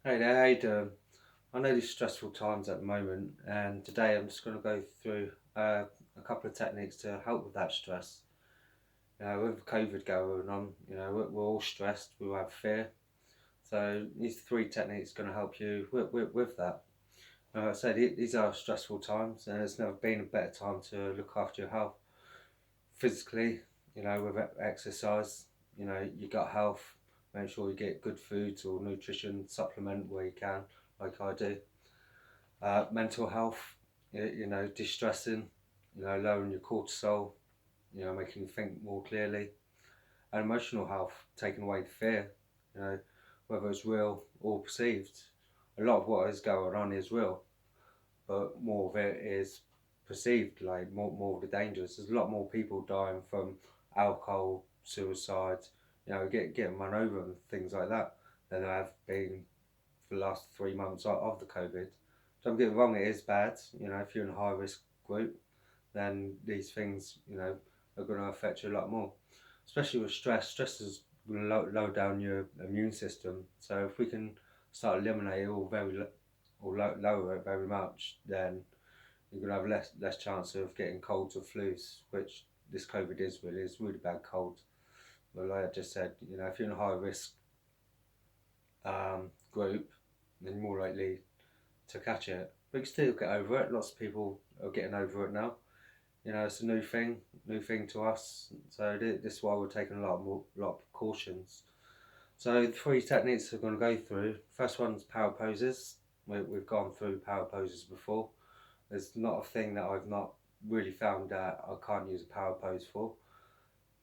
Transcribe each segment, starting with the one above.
Hey there, how you doing? I know these stressful times at the moment, and today I'm just going to go through a couple of techniques to help with that stress. With COVID going on, we're all stressed, we all have fear. So these three techniques are going to help you with that. Like I said, these are stressful times, and there's never been a better time to look after your health physically. With exercise, your gut health. Make sure you get good foods or nutrition supplement where you can, like I do. Mental health, distressing, lowering your cortisol, making you think more clearly, and emotional health, taking away the fear, you know, whether it's real or perceived. A lot of what is going on is real, but more of it is perceived, like more of the dangers. There's a lot more people dying from alcohol, suicide, getting run over and things like that than there have been for the last 3 months of the COVID. Don't get me wrong, it is bad. If you're in a high risk group, then these things, are going to affect you a lot more. Especially with stress. Stress is going to lower down your immune system. So if we can start eliminating it or lower it very much, then you're going to have less chance of getting colds or flus, which this COVID is really bad cold. But like I just said, if you're in a high risk group, then you're more likely to catch it. But you can still get over it. Lots of people are getting over it now. It's a new thing to us. So this is why we're taking a lot of precautions. So the three techniques we're going to go through. First one's power poses. We've gone through power poses before. There's not a thing that I've not really found that I can't use a power pose for.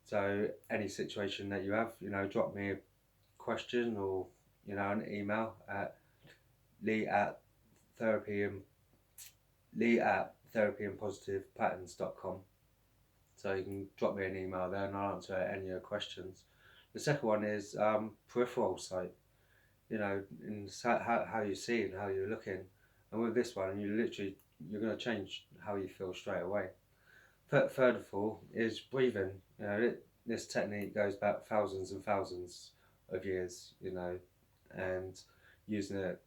So any situation that you have, drop me a question or an email at lee at therapy and lee at therapyandpositivepatterns.com. So you can drop me an email there and I'll answer any of your questions. The second one is peripheral sight, in how you see and how you're looking. And with this one, you're going to change how you feel straight away. Third of all is breathing. This technique goes back thousands and thousands of years, and using it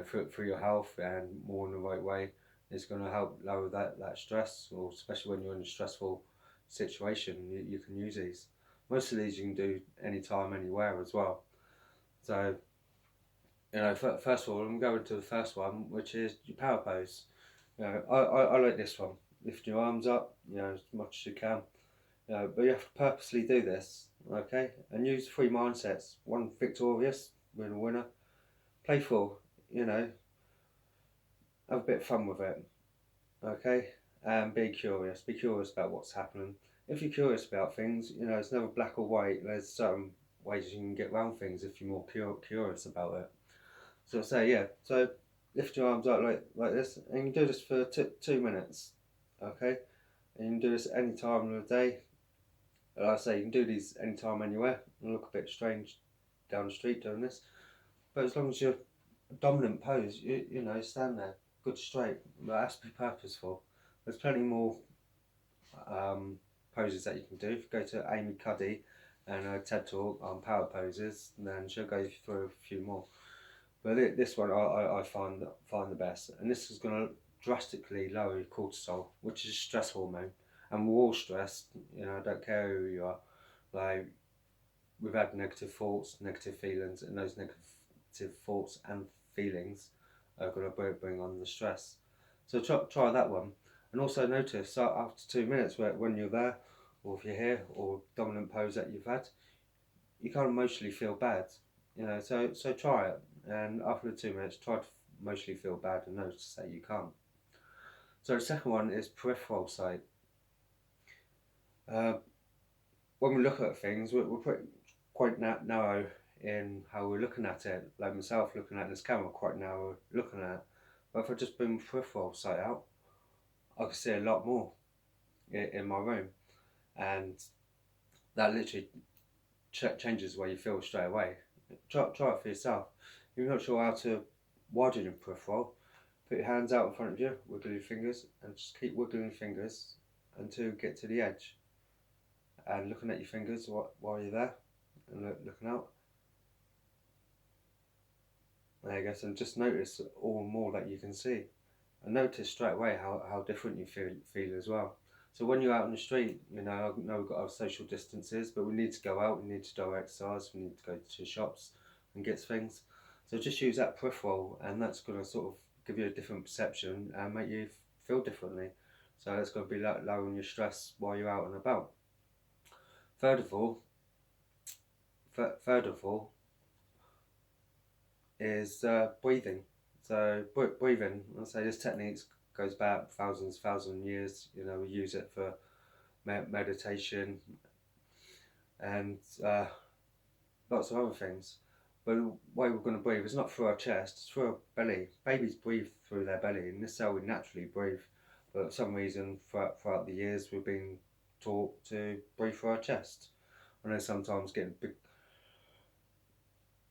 for your health and more in the right way is going to help lower that stress, or especially when you're in a stressful situation, you can use these. Most of these you can do anytime, anywhere as well. So, first of all, I'm going to the first one, which is your power pose. I like this one. Lift your arms up, as much as you can. But you have to purposely do this, okay? And use three mindsets. One, victorious, win a winner. Playful, have a bit of fun with it, okay? And be curious. Be curious about what's happening. If you're curious about things, it's never black or white. There's some ways you can get around things if you're more curious about it. So say yeah. So lift your arms up like this, and you can do this for 2 minutes, okay? And you can do this any time of the day. Like I say, you can do these anytime, anywhere. And look a bit strange down the street doing this, but as long as you're dominant pose, stand there, good straight. That's be purposeful. There's plenty more poses that you can do. If you go to Amy Cuddy and her TED Talk on power poses, then she'll go through a few more. But this one I find the best, and this is going to drastically lower your cortisol, which is a stress hormone, and we're all stressed. I don't care who you are. Like, we've had negative thoughts, negative feelings, and those negative thoughts and feelings are going to bring on the stress. So try that one, and also notice after 2 minutes when you're there, or if you're here, or dominant pose that you've had, you can't emotionally feel bad. So try it, and after the 2 minutes, try to emotionally feel bad and notice that you can't. So the second one is peripheral sight. When we look at things, we're quite narrow in how we're looking at it. Like myself looking at this camera, quite narrow looking at it. But if I just bring peripheral sight out, I can see a lot more in my room, and that literally changes the way you feel straight away. Try it for yourself. If you're not sure how to widen your peripheral, put your hands out in front of you, wiggle your fingers, and just keep wiggling your fingers until you get to the edge. And looking at your fingers while you're there, and looking out. There you go. So just notice all more that you can see, and notice straight away how different you feel as well. So when you're out on the street, you know, I know we've got our social distances, but we need to go out, we need to do our exercise, we need to go to shops and get things. So just use that peripheral, and that's going to sort of give you a different perception and make you feel differently. So that's going to be lowering your stress while you're out and about. Third of all, third of all is breathing. So breathing, I say this technique goes back thousand years. You know, we use it for meditation and lots of other things. But the way we're going to breathe is not through our chest, it's through our belly. Babies breathe through their belly, and this is how we naturally breathe. But for some reason, throughout the years, we've been taught to breathe through our chest. I know sometimes getting big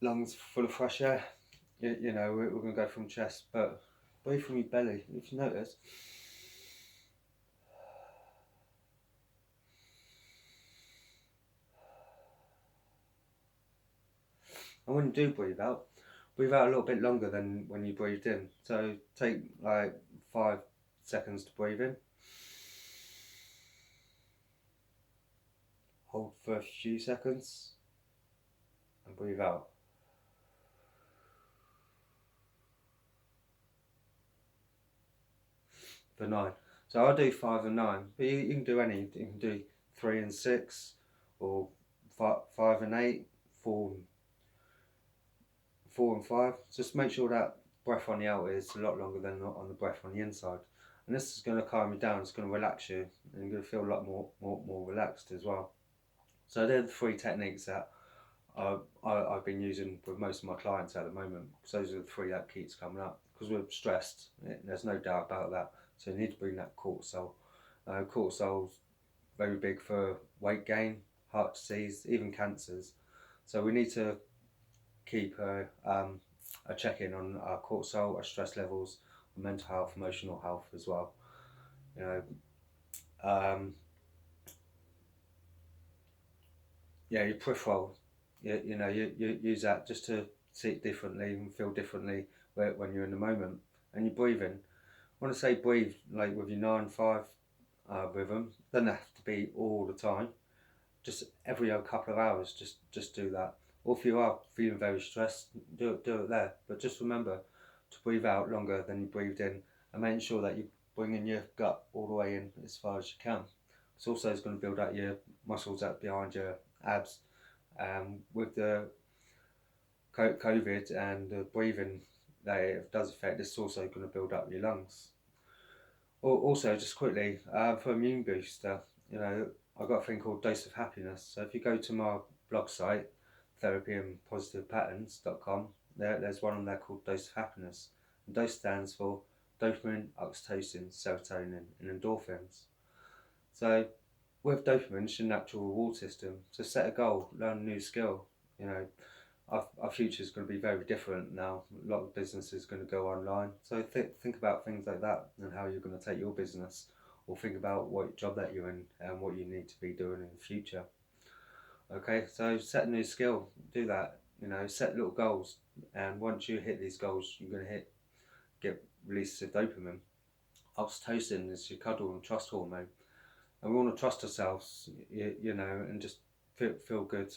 lungs full of fresh air, you know, we're going to go from chest, but breathe from your belly. If you notice, and when you do breathe out a little bit longer than when you breathed in. So take like 5 seconds to breathe in, hold for a few seconds, and breathe out. For 9. So I'll do 5 and 9, but you can do any. You can do 3 and 6, or 5 and 8, 4 and 5. Just make sure that breath on the out is a lot longer than on the breath on the inside. And this is going to calm you down, it's going to relax you, and you're going to feel a lot more relaxed as well. So they're the 3 techniques that I've been using with most of my clients at the moment, because those are the 3 that keeps coming up. Because we're stressed, there's no doubt about that. So you need to bring that cortisol. Cortisol's very big for weight gain, heart disease, even cancers. So we need to keep a check-in on our cortisol, our stress levels, our mental health, emotional health as well. You know, your peripheral, you use that just to see it differently and feel differently when you're in the moment. And you're breathing. When I say breathe, like with your 9-5 rhythm, doesn't have to be all the time. Just every couple of hours, just do that. Or if you are feeling very stressed, do it there. But just remember to breathe out longer than you breathed in, and making sure that you bring in your gut all the way in as far as you can. It's also going to build out your muscles up behind your abs. With the COVID and the breathing that it does affect, it's also going to build up your lungs. Also, just quickly, for immune booster, you know, I've got a thing called Dose of Happiness. So if you go to my blog site, therapyandpositivepatterns.com, there's one on there called Dose of Happiness. And DOSE stands for dopamine, oxytocin, serotonin, and endorphins. So with dopamine, it's your natural reward system. So set a goal, learn a new skill. You know, our future is going to be very different now. A lot of businesses are going to go online. So think about things like that and how you're going to take your business, or think about what job that you're in and what you need to be doing in the future. Okay, so set a new skill, do that. You know, set little goals, and once you hit these goals, you're going to get releases of dopamine. Oxytocin is your cuddle and trust hormone, and we want to trust ourselves, you know, and just feel good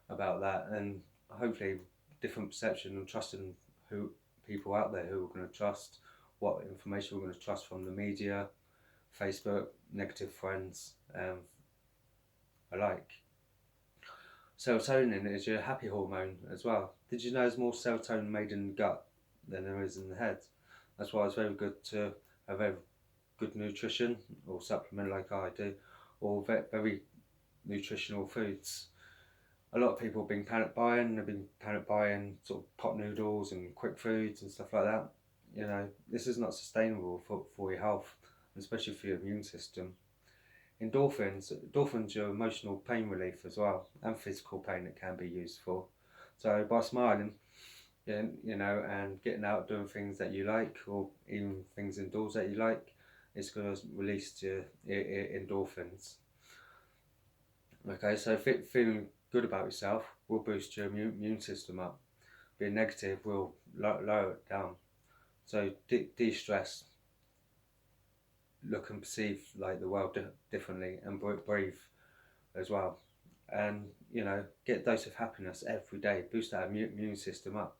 about that, and hopefully different perception and trusting who people out there who we're going to trust, what information we're going to trust from the media, Facebook, negative friends, alike. Serotonin is your happy hormone as well. Did you know there's more serotonin made in the gut than there is in the head? That's why it's very good to have very good nutrition or supplement like I do, or very nutritional foods. A lot of people have been panic buying. They've been panic buying sort of pot noodles and quick foods and stuff like that. You know, this is not sustainable for your health, especially for your immune system. Endorphins your emotional pain relief as well, and physical pain it can be used for. So by smiling, you know, and getting out doing things that you like, or even things indoors that you like, it's going to release your endorphins. Okay, so feeling good about yourself will boost your immune system up. being negative will lower it down. So de-stress, look and perceive like the world differently, and breathe as well. And get a dose of happiness every day, boost that immune system up.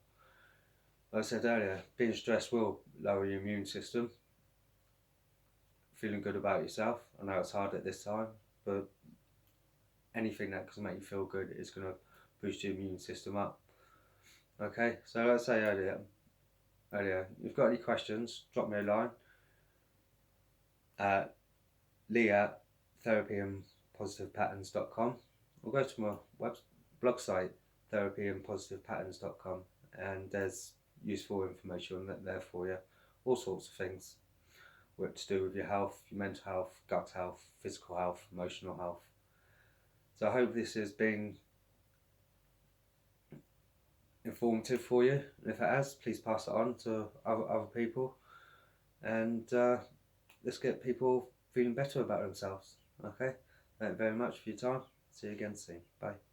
Like I said earlier, being stressed will lower your immune system. Feeling good about yourself, I know it's hard at this time, but anything that can make you feel good is going to boost your immune system up. Okay, so like I say earlier, if you've got any questions, drop me a line at lee at therapyandpositivepatterns.com, or go to my blog site, therapyandpositivepatterns.com, and there's useful information there for you, all sorts of things what to do with your health, your mental health, gut health, physical health, emotional health. So I hope this has been informative for you, and if it has, please pass it on to other people, and let's get people feeling better about themselves. Okay, thank you very much for your time. See you again soon. Bye.